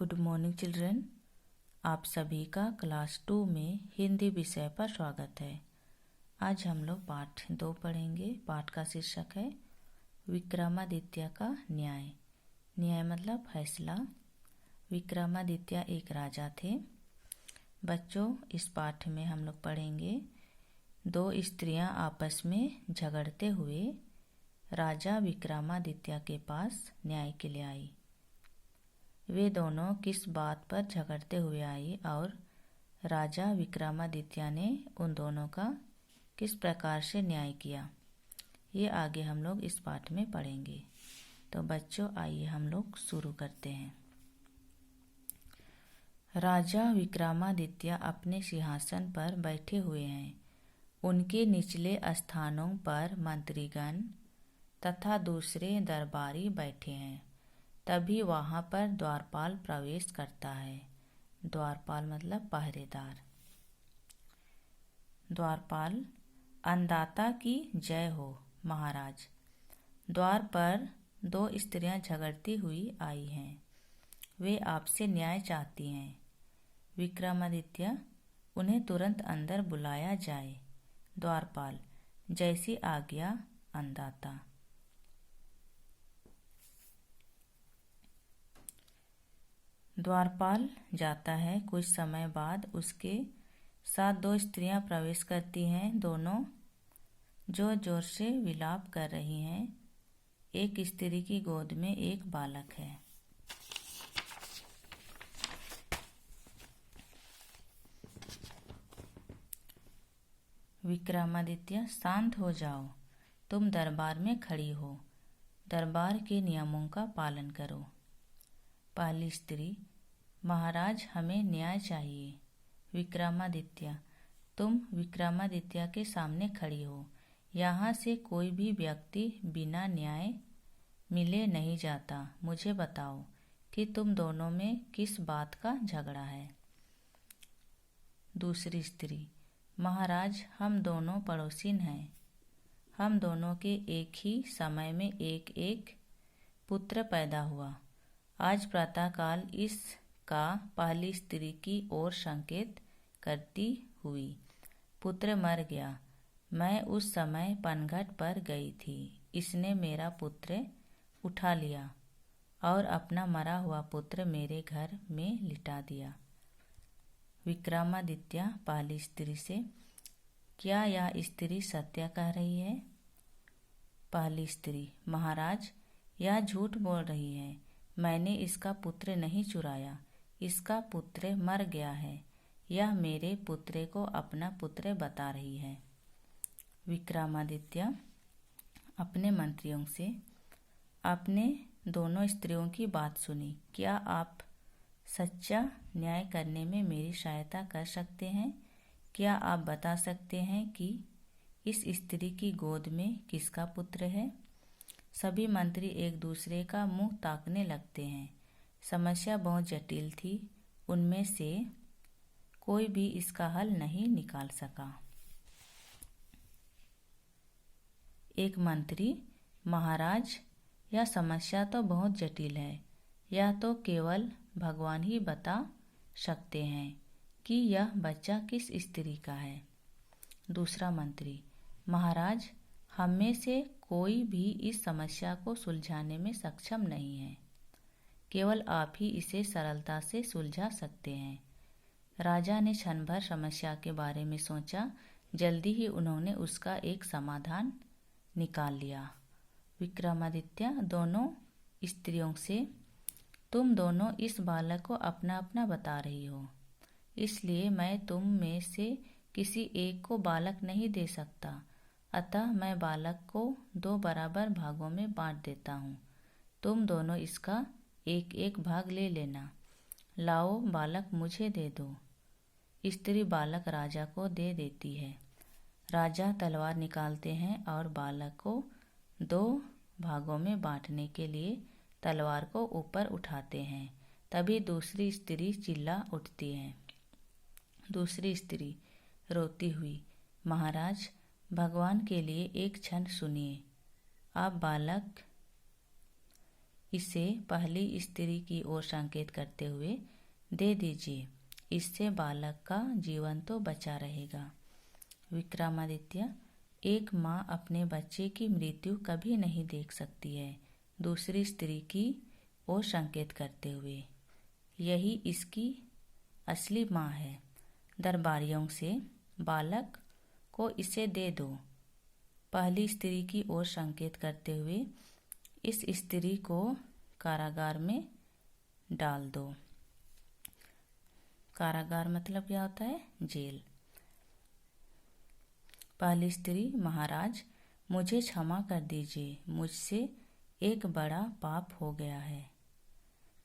Good morning children. आप सभी का क्लास 2 में हिंदी विषय पर स्वागत है। आज हम लोग पाठ 2 पढ़ेंगे। पाठ का शीर्षक है विक्रमादित्य का न्याय। न्याय मतलब फैसला। विक्रमादित्य एक राजा थे। बच्चों, इस पाठ में हम लोग पढ़ेंगे 2 स्त्रियां आपस में झगड़ते हुए राजा विक्रमादित्य के पास न्याय के लिए आई। वे दोनों किस बात पर झगड़ते हुए आई और राजा विक्रमादित्य ने उन दोनों का किस प्रकार से न्याय किया, ये आगे हम लोग इस पाठ में पढ़ेंगे। तो बच्चों, आइए हम लोग शुरू करते हैं। राजा विक्रमादित्य अपने सिंहासन पर बैठे हुए हैं। उनके निचले स्थानों पर मंत्रीगण तथा दूसरे दरबारी बैठे हैं। तभी वहां पर द्वारपाल प्रवेश करता है। द्वारपाल मतलब पहरेदार। द्वारपाल: अन्नदाता की जय हो महाराज। द्वार पर 2 स्त्रियां झगड़ती हुई आई हैं। वे आपसे न्याय चाहती हैं। विक्रमादित्य: उन्हें तुरंत अंदर बुलाया जाए। द्वारपाल: जैसी आज्ञा अन्नदाता। द्वारपाल जाता है। कुछ समय बाद उसके साथ 2 स्त्रियां प्रवेश करती हैं। दोनों जोर जोर से विलाप कर रही हैं। एक स्त्री की गोद में एक बालक है। विक्रमादित्य: शांत हो जाओ, तुम दरबार में खड़ी हो। दरबार के नियमों का पालन करो। पहली स्त्री: महाराज, हमें न्याय चाहिए। विक्रमादित्य: तुम विक्रमादित्य के सामने खड़ी हो। यहाँ से कोई भी व्यक्ति बिना न्याय मिले नहीं जाता। मुझे बताओ कि तुम दोनों में किस बात का झगड़ा है। दूसरी स्त्री: महाराज, हम दोनों पड़ोसिन हैं। हम दोनों के एक ही समय में एक एक पुत्र पैदा हुआ। आज प्रातःकाल इसका पहली स्त्री की ओर संकेत करती हुई पुत्र मर गया। मैं उस समय पनघट पर गई थी। इसने मेरा पुत्र उठा लिया और अपना मरा हुआ पुत्र मेरे घर में लिटा दिया। विक्रमादित्य पहली स्त्री से: क्या यह स्त्री सत्य कह रही है? पहली स्त्री: महाराज, यह झूठ बोल रही है। मैंने इसका पुत्र नहीं चुराया। इसका पुत्र मर गया है। यह मेरे पुत्र को अपना पुत्र बता रही है। विक्रमादित्य अपने मंत्रियों से: आपने दोनों स्त्रियों की बात सुनी। क्या आप सच्चा न्याय करने में मेरी सहायता कर सकते हैं? क्या आप बता सकते हैं कि इस स्त्री की गोद में किसका पुत्र है? सभी मंत्री एक दूसरे का मुंह ताकने लगते हैं। समस्या बहुत जटिल थी। उनमें से कोई भी इसका हल नहीं निकाल सका। एक मंत्री: महाराज, यह समस्या तो बहुत जटिल है। यह तो केवल भगवान ही बता सकते हैं कि यह बच्चा किस स्त्री का है। दूसरा मंत्री: महाराज, हम में से कोई भी इस समस्या को सुलझाने में सक्षम नहीं है। केवल आप ही इसे सरलता से सुलझा सकते हैं। राजा ने क्षण भर समस्या के बारे में सोचा। जल्दी ही उन्होंने उसका एक समाधान निकाल लिया। विक्रमादित्य दोनों स्त्रियों से: तुम दोनों इस बालक को अपना अपना बता रही हो, इसलिए मैं तुम में से किसी एक को बालक नहीं दे सकता। अतः मैं बालक को 2 बराबर भागों में बांट देता हूँ। तुम दोनों इसका एक एक भाग ले लेना। लाओ, बालक मुझे दे दो। स्त्री बालक राजा को दे देती है। राजा तलवार निकालते हैं और बालक को 2 भागों में बांटने के लिए तलवार को ऊपर उठाते हैं। तभी दूसरी स्त्री चिल्ला उठती है। दूसरी स्त्री रोती हुई: महाराज, भगवान के लिए एक क्षण सुनिए। आप बालक इसे पहली स्त्री की ओर संकेत करते हुए दे दीजिए, इससे बालक का जीवन तो बचा रहेगा। विक्रमादित्य, एक माँ अपने बच्चे की मृत्यु कभी नहीं देख सकती है। दूसरी स्त्री की ओर संकेत करते हुए, यही इसकी असली माँ है। दरबारियों से, बालक को इसे दे दो। पहली स्त्री की ओर संकेत करते हुए, इस स्त्री को कारागार में डाल दो। कारागार मतलब क्या होता है? जेल। पहली स्त्री, महाराज मुझे क्षमा कर दीजिए, मुझसे एक बड़ा पाप हो गया है।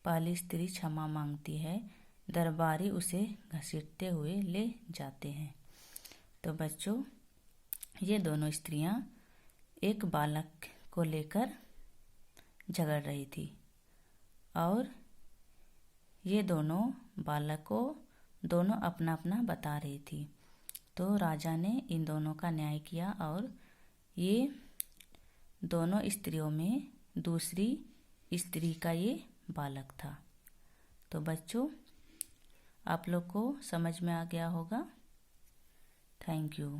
पहली स्त्री क्षमा मांगती है। दरबारी उसे घसीटते हुए ले जाते हैं। तो बच्चों, ये दोनों स्त्रियां एक बालक को लेकर झगड़ रही थी और ये दोनों बालक को दोनों अपना अपना बता रही थी। तो राजा ने इन दोनों का न्याय किया और ये दोनों स्त्रियों में दूसरी स्त्री का ये बालक था। तो बच्चों, आप लोग को समझ में आ गया होगा। Thank you.